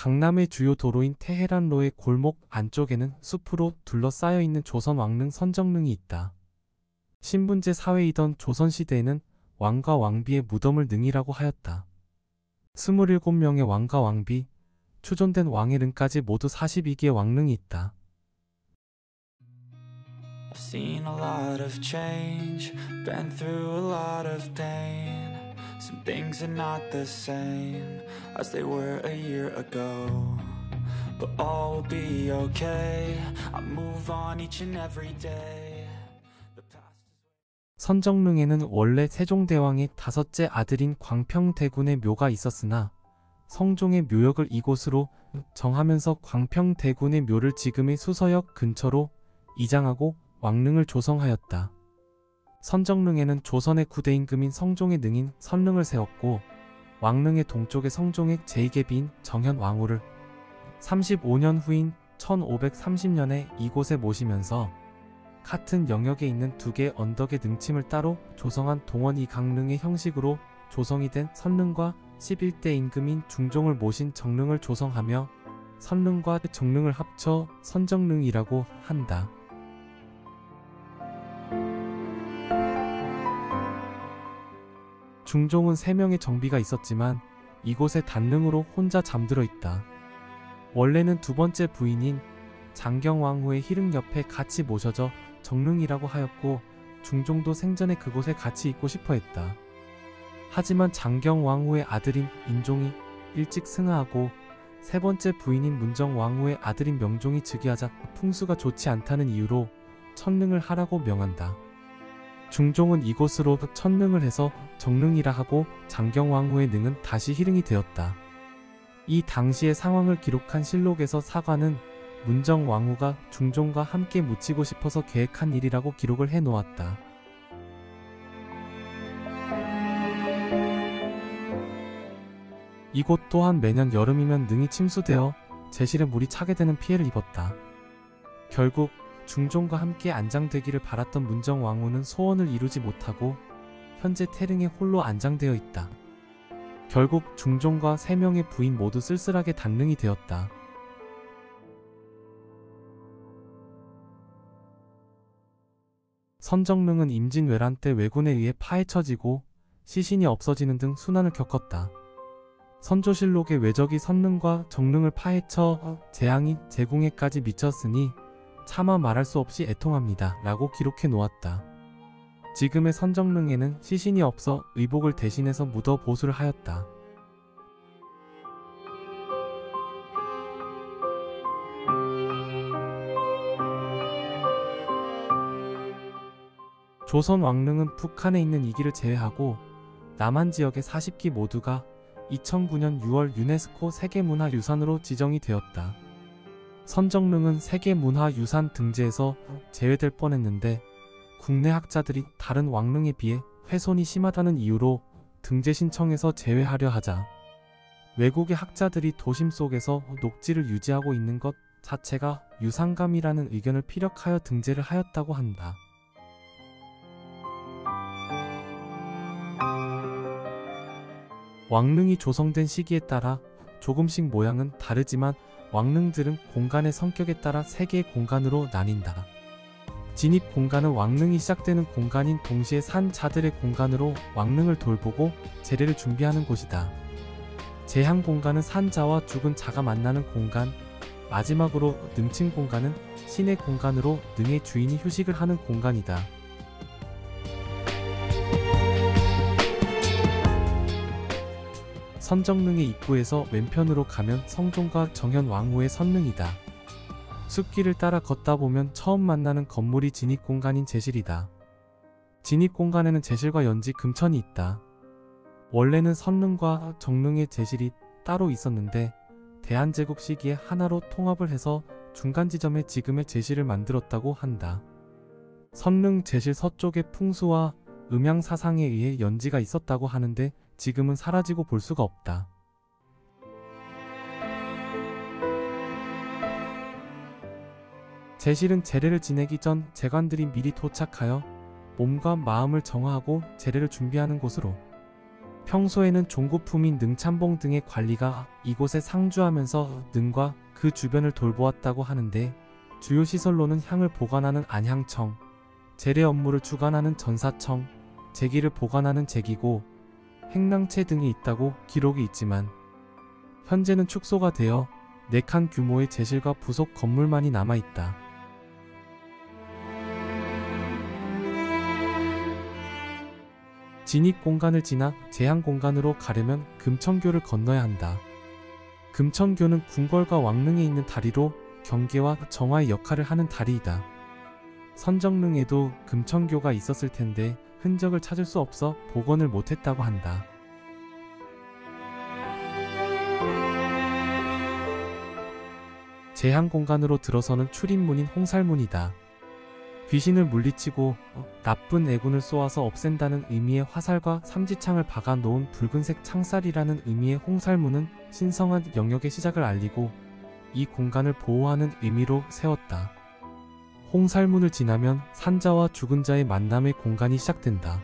강남의 주요 도로인 테헤란로의 골목 안쪽에는 숲으로 둘러싸여 있는 조선 왕릉 선정릉이 있다. 신분제 사회이던 조선시대에는 왕과 왕비의 무덤을 능이라고 하였다. 27명의 왕과 왕비, 추존된 왕의 릉까지 모두 42개의 왕릉이 있다. I've seen a lot of change, been through a lot of pain. Some things are not the same as they were a year ago, but all will be okay. I move on each and every day. The past is... 선정릉에는 원래 세종대왕의 5째 아들인 광평대군의 묘가 있었으나 성종의 묘역을 이곳으로 정하면서 광평대군의 묘를 지금의 수서역 근처로 이장하고 왕릉을 조성하였다. 선정릉에는 조선의 9대 임금인 성종의 능인 선릉을 세웠고 왕릉의 동쪽에 성종의 제2계비인 정현왕후를 35년 후인 1530년에 이곳에 모시면서 같은 영역에 있는 2개의 언덕의 능침을 따로 조성한 동원 이강릉의 형식으로 조성이 된 선릉과 11대 임금인 중종을 모신 정릉을 조성하며 선릉과 정릉을 합쳐 선정릉이라고 한다. 중종은 3명의 정비가 있었지만 이곳에 단릉으로 혼자 잠들어 있다. 원래는 2번째 부인인 장경왕후의 희릉 옆에 같이 모셔져 정릉이라고 하였고 중종도 생전에 그곳에 같이 있고 싶어 했다. 하지만 장경왕후의 아들인 인종이 일찍 승하하고 3번째 부인인 문정왕후의 아들인 명종이 즉위하자 풍수가 좋지 않다는 이유로 천릉을 하라고 명한다. 중종은 이곳으로 천릉을 해서 정릉이라 하고 장경왕후의 능은 다시 희릉이 되었다. 이 당시의 상황을 기록한 실록에서 사관은 문정왕후가 중종과 함께 묻히고 싶어서 계획한 일이라고 기록을 해놓았다. 이곳 또한 매년 여름이면 능이 침수되어 제실에 물이 차게 되는 피해를 입었다. 결국 중종과 함께 안장되기를 바랐던 문정왕후는 소원을 이루지 못하고 현재 태릉에 홀로 안장되어 있다. 결국 중종과 3명의 부인 모두 쓸쓸하게 단릉이 되었다. 선정릉은 임진왜란 때 왜군에 의해 파헤쳐지고 시신이 없어지는 등 순환을 겪었다. 선조실록의 왜적이 선릉과 정릉을 파헤쳐 재앙이 제궁에까지 미쳤으니 차마 말할 수 없이 애통합니다 라고 기록해 놓았다. 지금의 선정릉에는 시신이 없어 의복을 대신해서 묻어 보수를 하였다. 조선 왕릉은 북한에 있는 이기를 제외하고 남한 지역의 40기 모두가 2009년 6월 유네스코 세계문화유산으로 지정이 되었다. 선정릉은 세계문화유산 등재에서 제외될 뻔했는데 국내 학자들이 다른 왕릉에 비해 훼손이 심하다는 이유로 등재 신청에서 제외하려 하자 외국의 학자들이 도심 속에서 녹지를 유지하고 있는 것 자체가 유산감이라는 의견을 피력하여 등재를 하였다고 한다. 왕릉이 조성된 시기에 따라 조금씩 모양은 다르지만 왕릉들은 공간의 성격에 따라 3개의 공간으로 나뉜다. 진입 공간은 왕릉이 시작되는 공간인 동시에 산자들의 공간으로 왕릉을 돌보고 제례를 준비하는 곳이다. 제향 공간은 산자와 죽은 자가 만나는 공간, 마지막으로 능침 공간은 신의 공간으로 능의 주인이 휴식을 하는 공간이다. 선정릉의 입구에서 왼편으로 가면 성종과 정현왕후의 선릉이다. 숲길을 따라 걷다 보면 처음 만나는 건물이 진입공간인 제실이다. 진입공간에는 제실과 연지 금천이 있다. 원래는 선릉과 정릉의 제실이 따로 있었는데 대한제국 시기에 하나로 통합을 해서 중간 지점에 지금의 제실을 만들었다고 한다. 선릉 제실 서쪽의 풍수와 음양사상에 의해 연지가 있었다고 하는데 지금은 사라지고 볼 수가 없다. 제실은 제례를 지내기 전 제관들이 미리 도착하여 몸과 마음을 정화하고 제례를 준비하는 곳으로 평소에는 종고품인 능참봉 등의 관리가 이곳에 상주하면서 능과 그 주변을 돌보았다고 하는데, 주요 시설로는 향을 보관하는 안향청, 재래 업무를 주관하는 전사청, 제기를 보관하는 제기고, 행랑채 등이 있다고 기록이 있지만 현재는 축소가 되어 4칸 규모의 제실과 부속 건물만이 남아있다. 진입 공간을 지나 제한 공간으로 가려면 금천교를 건너야 한다. 금천교는 궁궐과 왕릉에 있는 다리로 경계와 정화의 역할을 하는 다리이다. 선정릉에도 금천교가 있었을 텐데 흔적을 찾을 수 없어 복원을 못했다고 한다. 제한 공간으로 들어서는 출입문인 홍살문이다. 귀신을 물리치고 나쁜 애군을 쏘아서 없앤다는 의미의 화살과 삼지창을 박아 놓은 붉은색 창살이라는 의미의 홍살문은 신성한 영역의 시작을 알리고 이 공간을 보호하는 의미로 세웠다. 홍살문을 지나면 산자와 죽은 자의 만남의 공간이 시작된다.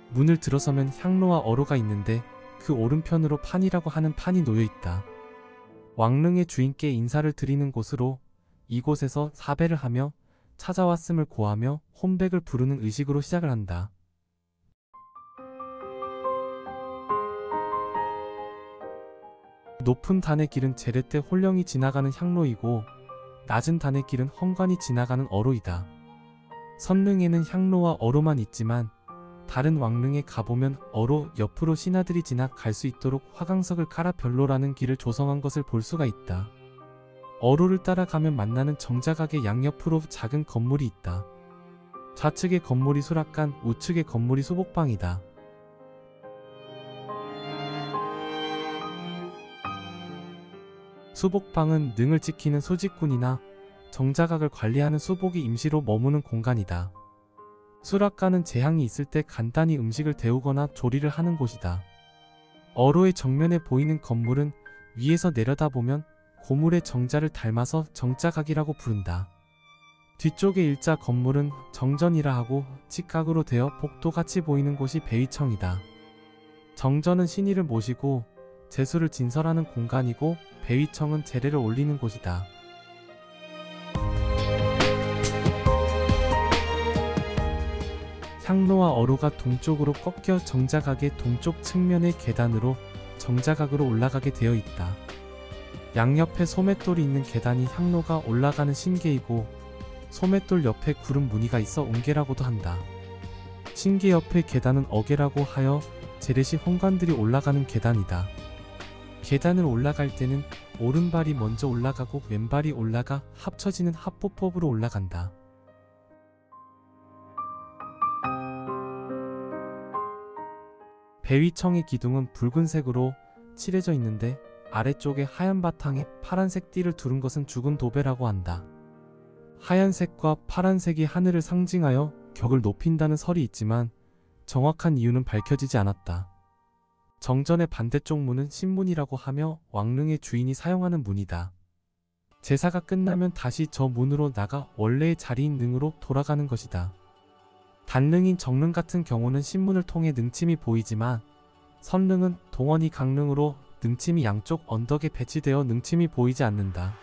문을 들어서면 향로와 어로가 있는데 그 오른편으로 판이라고 하는 판이 놓여있다. 왕릉의 주인께 인사를 드리는 곳으로 이곳에서 사배를 하며 찾아왔음을 고하며 혼백을 부르는 의식으로 시작을 한다. 높은 단의 길은 제레때 홀령이 지나가는 향로이고 낮은 단의 길은 헝관이 지나가는 어로이다. 선릉에는 향로와 어로만 있지만 다른 왕릉에 가보면 어로 옆으로 신하들이 지나 갈 수 있도록 화강석을 깔아 별로라는 길을 조성한 것을 볼 수가 있다. 어로를 따라가면 만나는 정자각의 양옆으로 작은 건물이 있다. 좌측의 건물이 수락관, 우측의 건물이 수복방이다. 수복방은 능을 지키는 수직군이나 정자각을 관리하는 수복이 임시로 머무는 공간이다. 수락관은 재앙이 있을 때 간단히 음식을 데우거나 조리를 하는 곳이다. 어로의 정면에 보이는 건물은 위에서 내려다보면 고물의 정자를 닮아서 정자각이라고 부른다. 뒤쪽의 일자 건물은 정전이라 하고 직각으로 되어 복도같이 보이는 곳이 배위청이다. 정전은 신의를 모시고 제수를 진설하는 공간이고 배위청은 제례를 올리는 곳이다. 향로와 어로가 동쪽으로 꺾여 정자각의 동쪽 측면의 계단으로 정자각으로 올라가게 되어 있다. 양옆에 소맷돌이 있는 계단이 향로가 올라가는 신계이고 소맷돌 옆에 구름 무늬가 있어 옹계라고도 한다. 신계 옆의 계단은 어계라고 하여 제례시 hon관들이 올라가는 계단이다. 계단을 올라갈 때는 오른발이 먼저 올라가고 왼발이 올라가 합쳐지는 합보법으로 올라간다. 배위청의 기둥은 붉은색으로 칠해져 있는데 아래쪽에 하얀 바탕에 파란색 띠를 두른 것은 죽은 도배라고 한다. 하얀색과 파란색이 하늘을 상징하여 격을 높인다는 설이 있지만 정확한 이유는 밝혀지지 않았다. 정전의 반대쪽 문은 신문이라고 하며 왕릉의 주인이 사용하는 문이다. 제사가 끝나면 다시 저 문으로 나가 원래의 자리인 능으로 돌아가는 것이다. 단릉인 정릉 같은 경우는 신문을 통해 능침이 보이지만 선릉은 동원이 강릉으로 능침이 양쪽 언덕에 배치되어 능침이 보이지 않는다.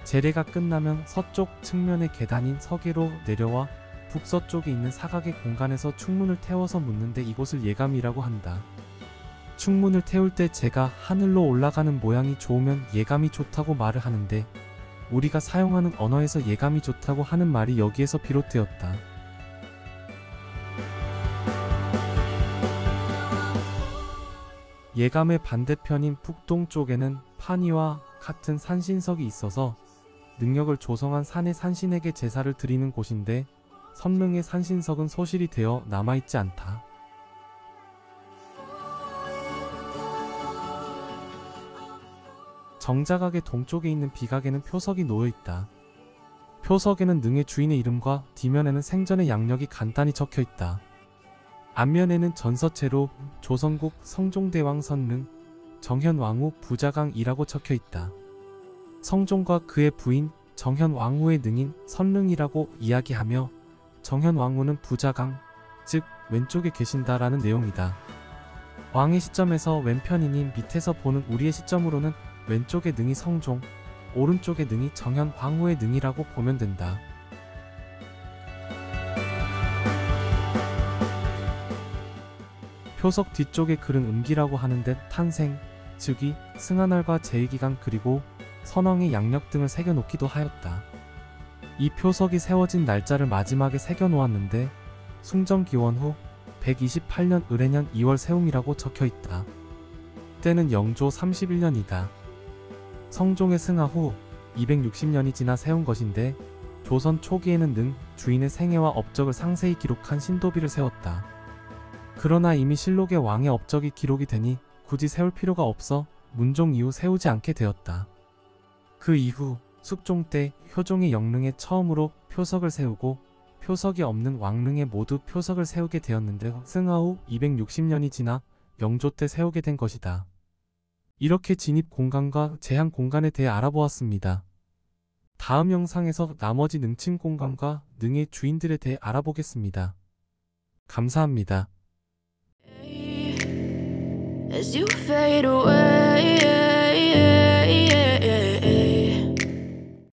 제례가 끝나면 서쪽 측면의 계단인 서계로 내려와 북서쪽에 있는 사각의 공간에서 충문을 태워서 묻는데 이곳을 예감이라고 한다. 충문을 태울 때 제가 하늘로 올라가는 모양이 좋으면 예감이 좋다고 말을 하는데 우리가 사용하는 언어에서 예감이 좋다고 하는 말이 여기에서 비롯되었다. 예감의 반대편인 북동쪽에는 판이와 같은 산신석이 있어서 능력을 조성한 산의 산신에게 제사를 드리는 곳인데 선릉의 산신석은 소실이 되어 남아있지 않다. 정자각의 동쪽에 있는 비각에는 표석이 놓여있다. 표석에는 능의 주인의 이름과 뒷면에는 생전의 양력이 간단히 적혀있다. 앞면에는 전서체로 조선국 성종대왕 선릉 정현왕후 부자강이라고 적혀있다. 성종과 그의 부인 정현왕후의 능인 선릉이라고 이야기하며 정현왕후는 부자강, 즉 왼쪽에 계신다라는 내용이다. 왕의 시점에서 왼편이니 밑에서 보는 우리의 시점으로는 왼쪽의 능이 성종, 오른쪽의 능이 정현왕후의 능이라고 보면 된다. 표석 뒤쪽에 글은 음기라고 하는데 탄생, 즉위, 승하날과 제위기간 그리고 선왕의 양력 등을 새겨놓기도 하였다. 이 표석이 세워진 날짜를 마지막에 새겨놓았는데 숭정기원 후 128년 을해년 2월 세움이라고 적혀있다. 때는 영조 31년이다. 성종의 승하 후 260년이 지나 세운 것인데 조선 초기에는 능 주인의 생애와 업적을 상세히 기록한 신도비를 세웠다. 그러나 이미 실록에 왕의 업적이 기록이 되니 굳이 세울 필요가 없어 문종 이후 세우지 않게 되었다. 그 이후 숙종 때 효종이 영릉에 처음으로 표석을 세우고 표석이 없는 왕릉에 모두 표석을 세우게 되었는데 승하 후 260년이 지나 영조 때 세우게 된 것이다. 이렇게 진입 공간과 제한 공간에 대해 알아보았습니다. 다음 영상에서 나머지 능침 공간과 능의 주인들에 대해 알아보겠습니다. 감사합니다. As you fade away